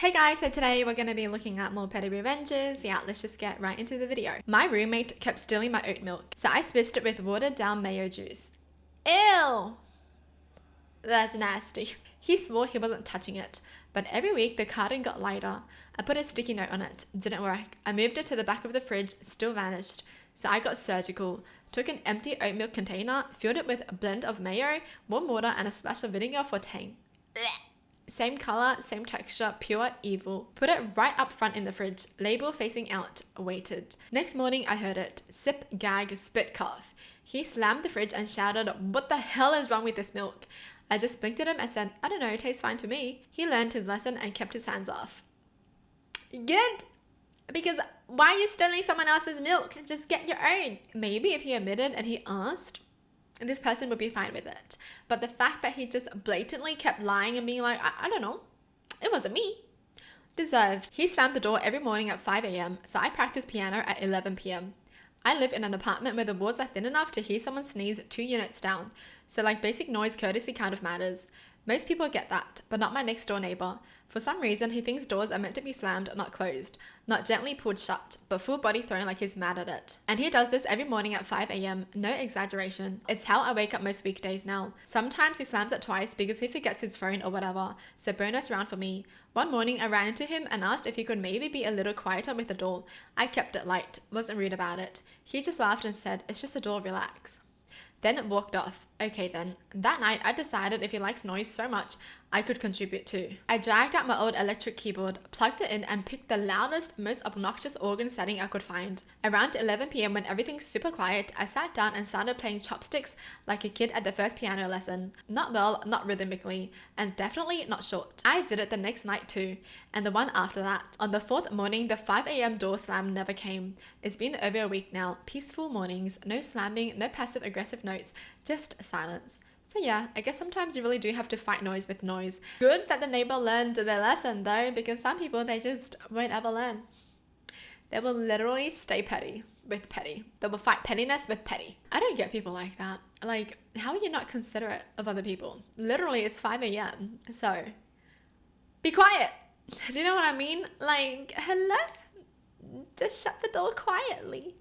Hey guys, so today we're going to be looking at more petty revenges. Yeah, let's just get right into the video. My roommate kept stealing my oat milk, so I switched it with watered down mayo juice. Ew! That's nasty. He swore he wasn't touching it, but every week the carton got lighter. I put a sticky note on it, didn't work. I moved it to the back of the fridge, still vanished. So I got surgical, took an empty oat milk container, filled it with a blend of mayo, warm water and a splash of vinegar for tang. Blech. Same color, same texture, pure evil. Put it right up front in the fridge, label facing out, waited. Next morning I heard it, sip, gag, spit, cough. He slammed the fridge and shouted, "What the hell is wrong with this milk?" I just blinked at him and said, "I don't know, it tastes fine to me." He learned his lesson and kept his hands off. Good! Because why are you stealing someone else's milk? Just get your own. Maybe if he admitted and he asked, this person would be fine with it. But the fact that he just blatantly kept lying and being like, I don't know, it wasn't me. Deserved. He slammed the door every morning at 5 a.m, so I practice piano at 11 p.m. I live in an apartment where the walls are thin enough to hear someone sneeze 2 units down, so like basic noise courtesy kind of matters. Most people get that, but not my next door neighbor. For some reason, he thinks doors are meant to be slammed, not closed. Not gently pulled shut, but full body thrown like he's mad at it. And he does this every morning at 5 a.m, no exaggeration. It's how I wake up most weekdays now. Sometimes he slams it twice because he forgets his phone or whatever, so bonus round for me. One morning I ran into him and asked if he could maybe be a little quieter with the door. I kept it light, wasn't rude about it. He just laughed and said, "It's just a door, relax." Then walked off. Okay then. That night I decided if he likes noise so much, I could contribute too. I dragged out my old electric keyboard, plugged it in and picked the loudest, most obnoxious organ setting I could find. Around 11 p.m. when everything's super quiet, I sat down and started playing chopsticks like a kid at the first piano lesson. Not well, not rhythmically, and definitely not short. I did it the next night too, and the one after that. On the 4th morning, the 5 a.m. door slam never came. It's been over a week now. Peaceful mornings, no slamming, no passive aggressive notes, just silence. So yeah, I guess sometimes you really do have to fight noise with noise. Good that the neighbor learned their lesson though, because some people, they just won't ever learn. They will literally stay petty with petty. They will fight pettiness with petty. I don't get people like that. Like, how are you not considerate of other people? Literally, it's 5 a.m, so be quiet. Do you know what I mean? Like, hello? Just shut the door quietly.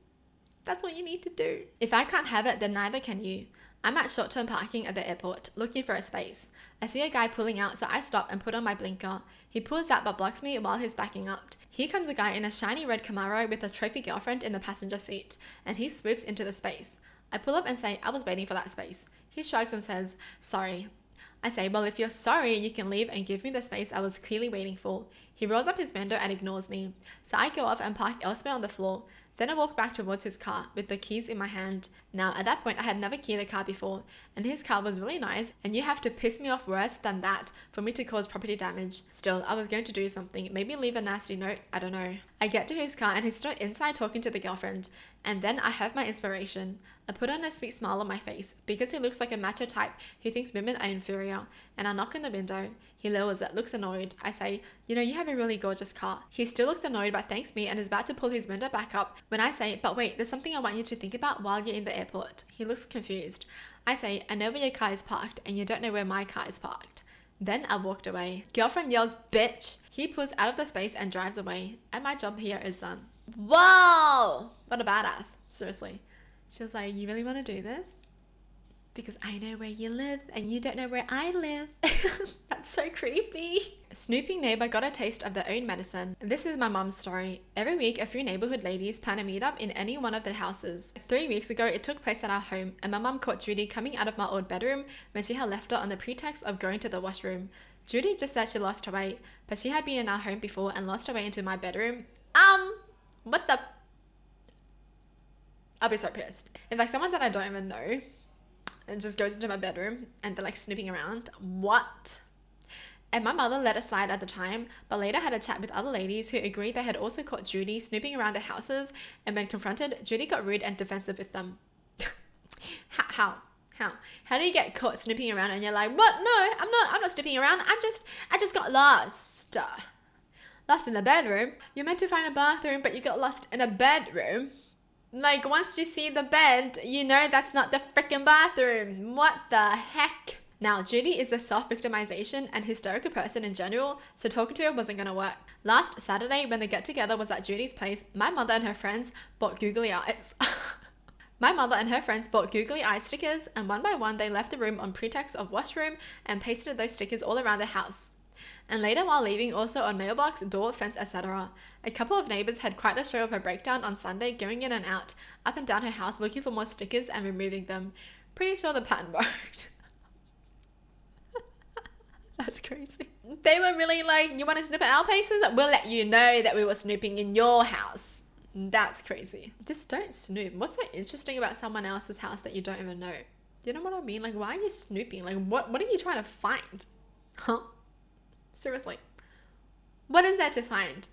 That's what you need to do. If I can't have it, then neither can you. I'm at short-term parking at the airport, looking for a space. I see a guy pulling out, so I stop and put on my blinker. He pulls out but blocks me while he's backing up. Here comes a guy in a shiny red Camaro with a trophy girlfriend in the passenger seat, and he swoops into the space. I pull up and say, "I was waiting for that space." He shrugs and says, "Sorry." I say, "Well, if you're sorry, you can leave and give me the space I was clearly waiting for." He rolls up his window and ignores me, so I go off and park elsewhere on the floor. Then I walk back towards his car with the keys in my hand. Now, at that point, I had never keyed a car before, and his car was really nice, and you have to piss me off worse than that for me to cause property damage. Still, I was going to do something, maybe leave a nasty note, I don't know. I get to his car and he's still inside talking to the girlfriend, and then I have my inspiration. I put on a sweet smile on my face because he looks like a macho type who thinks women are inferior, and I knock on the window. He lowers it, looks annoyed. I say, "You know, you have a really gorgeous car." He still looks annoyed but thanks me and is about to pull his window back up when I say, "But wait, there's something I want you to think about while you're in the airport." He looks confused. I say, "I know where your car is parked and you don't know where my car is parked." Then I walked away. Girlfriend yells, "Bitch!" He pulls out of the space and drives away, and my job here is done. Whoa! What a badass. Seriously. She was like, "You really want to do this? Because I know where you live and you don't know where I live." That's so creepy. A snooping neighbor got a taste of their own medicine. This is my mom's story. Every week, a few neighborhood ladies plan a meetup in any one of their houses. 3 weeks ago, it took place at our home, and my mom caught Judy coming out of my old bedroom when she had left her on the pretext of going to the washroom. Judy just said she lost her way, but she had been in our home before and lost her way into my bedroom. What the? I'll be so pissed. If like someone that I don't even know and just goes into my bedroom and they're like snooping around, what? And my mother let it slide at the time, but later had a chat with other ladies who agreed they had also caught Judy snooping around their houses, and when confronted, Judy got rude and defensive with them. How? How do you get caught snooping around and you're like, "What? No, I'm not snooping around. I just got lost. Lost in the bedroom." You're meant to find a bathroom, but you got lost in a bedroom. Like, once you see the bed, you know that's not the freaking bathroom. What the heck? Now, Judy is a self-victimization and hysterical person in general, so talking to her wasn't going to work. Last Saturday, when the get-together was at Judy's place, my mother and her friends bought googly eyes. My mother and her friends bought googly eye stickers, and one by one they left the room on pretext of washroom and pasted those stickers all around the house. And later, while leaving, also on mailbox, door, fence, etc. A couple of neighbors had quite a show of her breakdown on Sunday, going in and out, up and down her house looking for more stickers and removing them. Pretty sure the pattern worked. That's crazy. They were really like, you want to snoop at our places? We'll let you know that we were snooping in your house. That's crazy. Just don't snoop. What's so interesting about someone else's house that you don't even know? You know what I mean? Like, why are you snooping? Like, what are you trying to find? Huh? Seriously. What is there to find?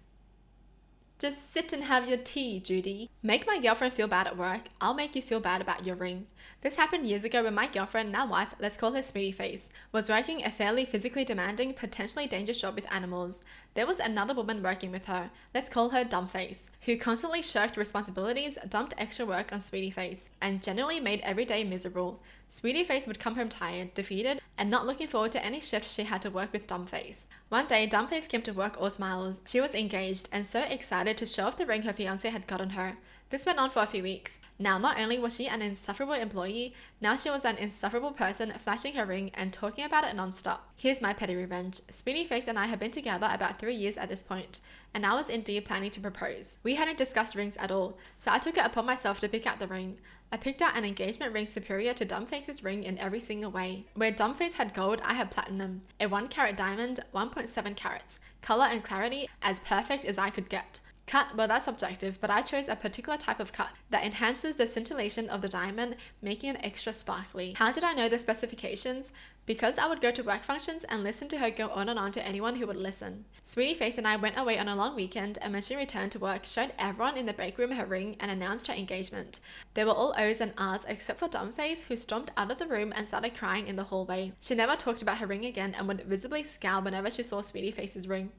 Just sit and have your tea, Judy. Make my girlfriend feel bad at work. I'll make you feel bad about your ring. This happened years ago when my girlfriend, now wife, let's call her Sweetie Face, was working a fairly physically demanding, potentially dangerous job with animals. There was another woman working with her, let's call her Dumbface, who constantly shirked responsibilities, dumped extra work on Sweetie Face, and generally made every day miserable. Sweetie Face would come home tired, defeated, and not looking forward to any shift she had to work with Dumbface. One day, Dumbface came to work all smiles. She was engaged and so excited to show off the ring her fiancé had gotten her. This went on for a few weeks. Now, not only was she an insufferable employee, now she was an insufferable person, flashing her ring and talking about it non-stop. Here's my petty revenge. Sweetie Face and I had been together about 3 years at this point, and I was indeed planning to propose. We hadn't discussed rings at all, so I took it upon myself to pick out the ring. I picked out an engagement ring superior to Dumbface's ring in every single way. Where Dumbface had gold, I had platinum. A 1 carat diamond, 1.7 carats. Color and clarity, as perfect as I could get. Cut, well that's subjective, but I chose a particular type of cut that enhances the scintillation of the diamond, making it extra sparkly. How did I know the specifications? Because I would go to work functions and listen to her go on and on to anyone who would listen. Sweetie Face and I went away on a long weekend, and when she returned to work, showed everyone in the break room her ring and announced her engagement. They were all O's and R's except for Dumbface, who stormed out of the room and started crying in the hallway. She never talked about her ring again and would visibly scowl whenever she saw Sweetie Face's ring.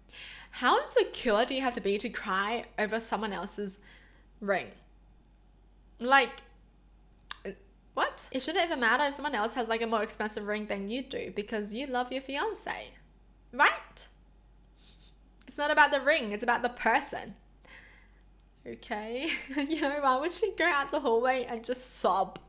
How insecure do you have to be to cry over someone else's ring? Like, what? It shouldn't even matter if someone else has like a more expensive ring than you do because you love your fiance, right? It's not about the ring, it's about the person. Okay, you know, why would she go out the hallway and just sob?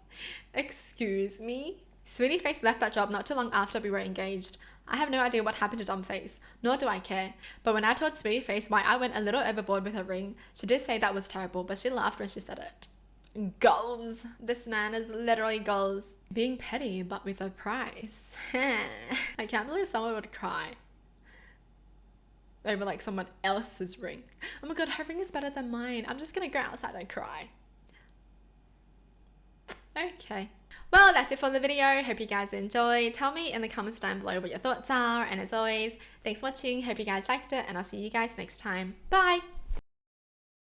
Excuse me? Sweetie Face left that job not too long after we were engaged. I have no idea what happened to Dumbface, nor do I care. But when I told Sweetie Face why I went a little overboard with her ring, she did say that was terrible, but she laughed when she said it. Goals. This man is literally goals. Being petty, but with a price. I can't believe someone would cry over like someone else's ring. Oh my god, her ring is better than mine. I'm just gonna go outside and cry. Okay. Well, that's it for the video. Hope you guys enjoyed. Tell me in the comments down below what your thoughts are. And as always, thanks for watching. Hope you guys liked it, and I'll see you guys next time. Bye!